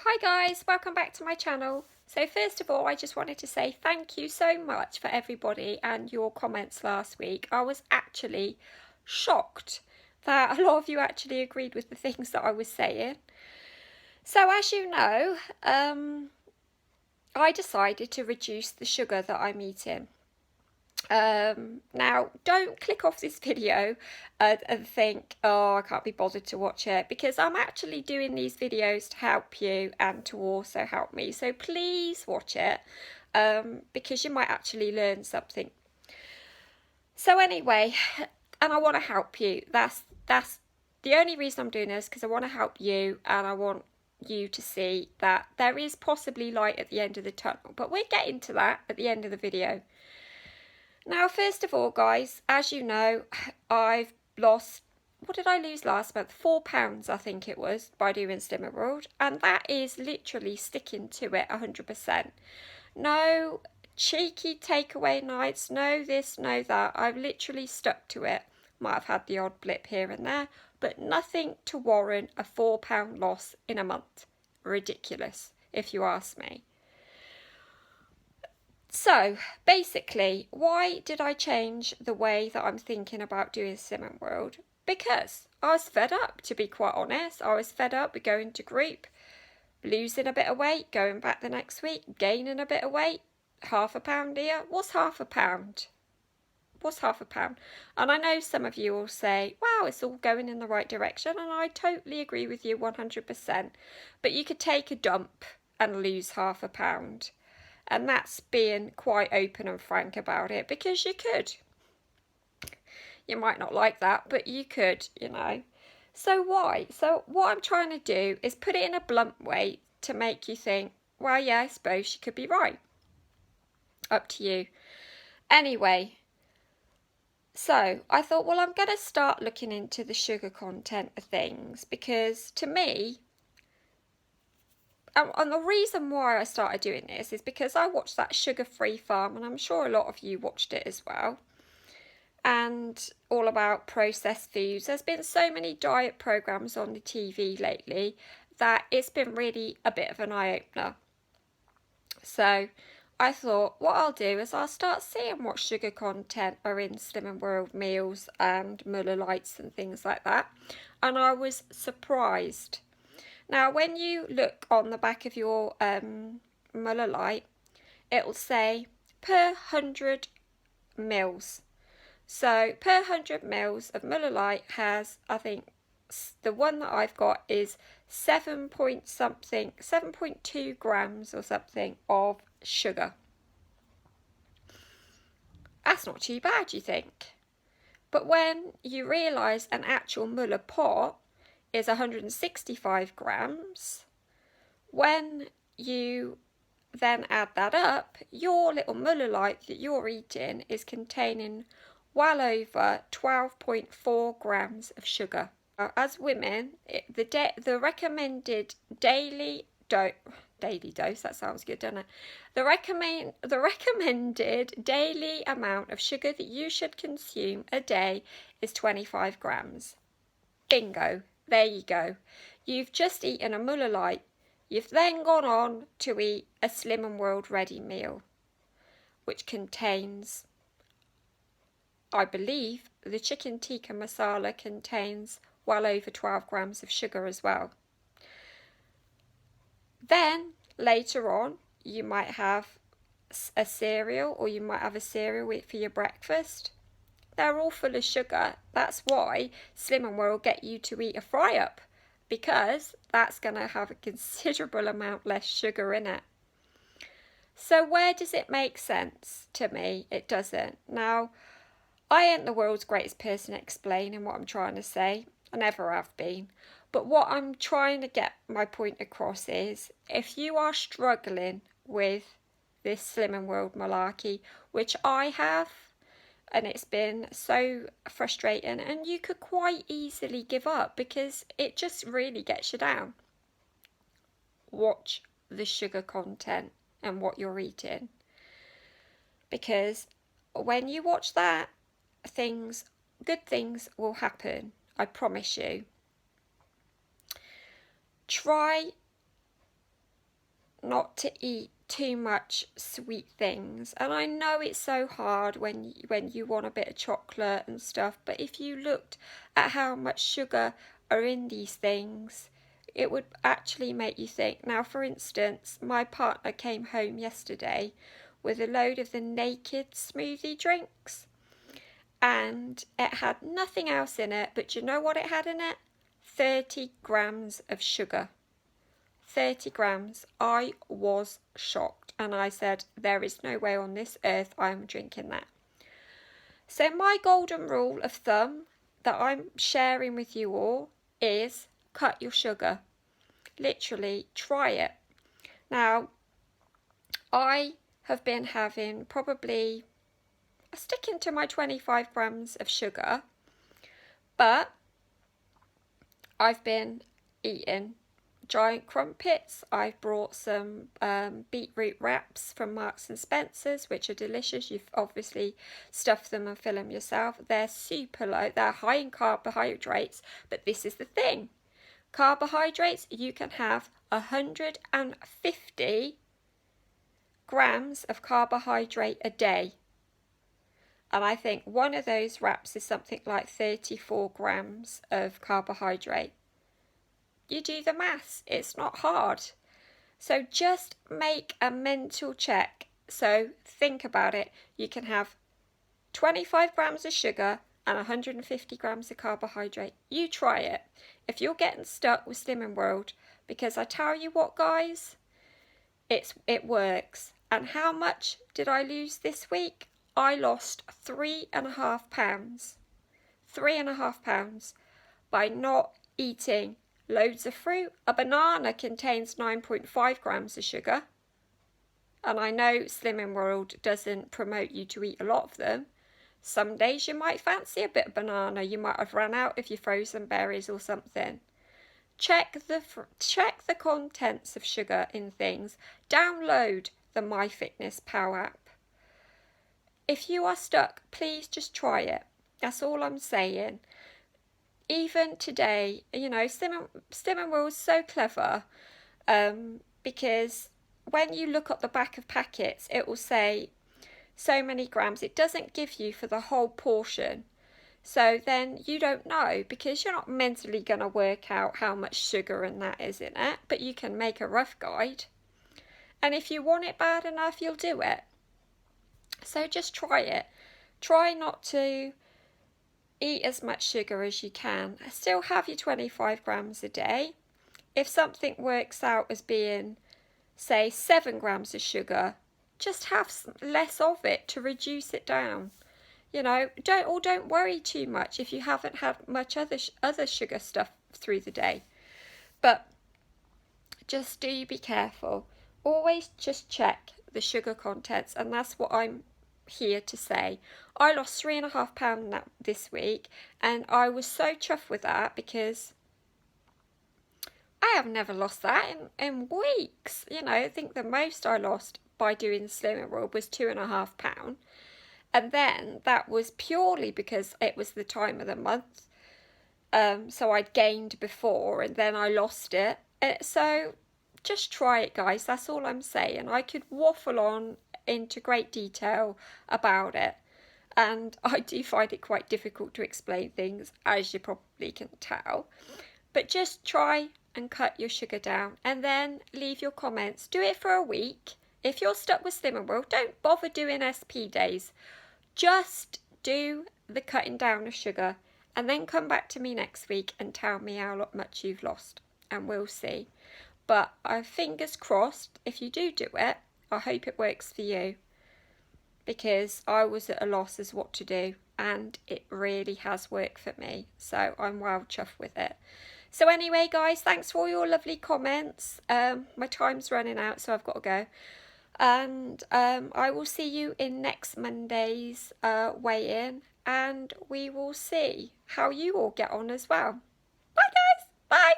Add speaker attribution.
Speaker 1: Hi guys, welcome back to my channel. So first of all, I just wanted to say thank you so much for everybody and your comments last week. I was actually shocked that a lot of you actually agreed with the things that I was saying. So as you know, I decided to reduce the sugar that I'm eating. Now don't click off this video and think, oh, I can't be bothered to watch it, because I'm actually doing these videos to help you and to also help me. So please watch it, because you might actually learn something. So anyway, and I want to help you. That's the only reason I'm doing this, because I want to help you and I want you to see that there is possibly light at the end of the tunnel. But we'll get into that at the end of the video. Now, first of all, guys, as you know, I've lost, what did I lose last month? £4, I think it was, by doing Slimmer World. And that is literally sticking to it 100%. No cheeky takeaway nights, no this, no that. I've literally stuck to it. Might have had the odd blip here and there, but nothing to warrant a £4 loss in a month. Ridiculous, if you ask me. So basically, why did I change the way that I'm thinking about doing Slimming World? Because I was fed up, to be quite honest. I was fed up with going to group, losing a bit of weight, going back the next week, gaining a bit of weight, £0.5 here. What's £0.5? What's £0.5? And I know some of you will say, wow, it's all going in the right direction, and I totally agree with you 100%. But you could take a dump and lose £0.5. And that's being quite open and frank about it, because you could. You might not like that, but you could, you know. So why? So what I'm trying to do is put it in a blunt way to make you think, well, yeah, I suppose she could be right. Up to you. Anyway, so I thought, well, I'm going to start looking into the sugar content of things, because to me, and the reason why I started doing this is because I watched that Sugar Free Farm, and I'm sure a lot of you watched it as well, and all about processed foods. There's been so many diet programs on the TV lately that it's been really a bit of an eye-opener. So I thought what I'll do is I'll start seeing what sugar content are in Slimming World meals and Muller Lights and things like that, and I was surprised. Now, when you look on the back of your Muller Light, it'll say per 100 mils. So per 100 mils of Muller Light has, I think, the one that I've got is 7.2 grams or something of sugar. That's not too bad, you think. But when you realise an actual Muller pot is 165 grams, when you then add that up, your little Muller Light that you're eating is containing well over 12.4 grams of sugar. As women, the recommended daily dose, that sounds good, doesn't it? The recommended daily amount of sugar that you should consume a day is 25 grams. Bingo, there you go. You've just eaten a Muller Light. You've then gone on to eat a Slimming World ready meal, which contains, I believe, the chicken tikka masala contains well over 12 grams of sugar as well. Then later on, you might have a cereal, or you might have a cereal for your breakfast. They're all full of sugar. That's why Slimming World get you to eat a fry up, because that's going to have a considerable amount less sugar in it. So where does it make sense? To me, it doesn't. Now, I ain't the world's greatest person explaining what I'm trying to say. I never have been. But what I'm trying to get my point across is, if you are struggling with this Slimming World malarkey, which I have, and it's been so frustrating, and you could quite easily give up because it just really gets you down. Watch the sugar content and what you're eating, because when you watch that, good things will happen, I promise you. Try not to eat too much sweet things. And I know it's so hard when you want a bit of chocolate and stuff, but if you looked at how much sugar are in these things, it would actually make you think. Now, for instance, my partner came home yesterday with a load of the Naked smoothie drinks, and it had nothing else in it, but you know what it had in it? 30 grams of sugar. 30 grams. I was shocked, and I said, there is no way on this earth I'm drinking that. So my golden rule of thumb that I'm sharing with you all is cut your sugar. Literally, try it. Now, I have been having probably sticking to my 25 grams of sugar, but I've been eating giant crumpets. I've brought some beetroot wraps from Marks and Spencer's, which are delicious. You've obviously stuffed them and fill them yourself. They're super low. They're high in carbohydrates, but this is the thing. Carbohydrates, you can have 150 grams of carbohydrate a day. And I think one of those wraps is something like 34 grams of carbohydrate. You do the maths, it's not hard. So just make a mental check. So think about it. You can have 25 grams of sugar and 150 grams of carbohydrate. You try it. If you're getting stuck with Slimming World, because I tell you what, guys, it works. And how much did I lose this week? I lost 3.5 pounds. 3.5 pounds by not eating loads of fruit. A banana contains 9.5 grams of sugar. And I know Slimming World doesn't promote you to eat a lot of them. Some days you might fancy a bit of banana. You might have run out of your frozen berries or something. Check the contents of sugar in things. Download the MyFitnessPal app. If you are stuck, please just try it. That's all I'm saying. Even today, you know, Slimming World is so clever, because when you look at the back of packets, it will say so many grams. It doesn't give you for the whole portion. So then you don't know, because you're not mentally going to work out how much sugar and that is in it, but you can make a rough guide. And if you want it bad enough, you'll do it. So just try it. Try not to eat as much sugar as you can. Still have your 25 grams a day. If something works out as being, say, 7 grams of sugar, just have less of it to reduce it down. You know, don't worry too much if you haven't had much other sugar stuff through the day. But just do be careful. Always just check the sugar contents, and that's what I'm here to say. I lost 3.5 pounds this week, and I was so chuffed with that, because I have never lost that in weeks. You know, I think the most I lost by doing the Slimming World was 2.5 pounds. And then that was purely because it was the time of the month. So I'd gained before and then I lost it. So just try it, guys. That's all I'm saying. I could waffle on into great detail about it. And I do find it quite difficult to explain things, as you probably can tell. But just try and cut your sugar down, and then leave your comments. Do it for a week. If you're stuck with Slimming World, don't bother doing SP days. Just do the cutting down of sugar, and then come back to me next week and tell me how much you've lost, and we'll see. But fingers crossed, if you do it, I hope it works for you, because I was at a loss as what to do, and it really has worked for me. So I'm well chuffed with it. So anyway, guys, thanks for all your lovely comments. My time's running out, so I've got to go. And I will see you in next Monday's weigh-in, and we will see how you all get on as well. Bye, guys. Bye.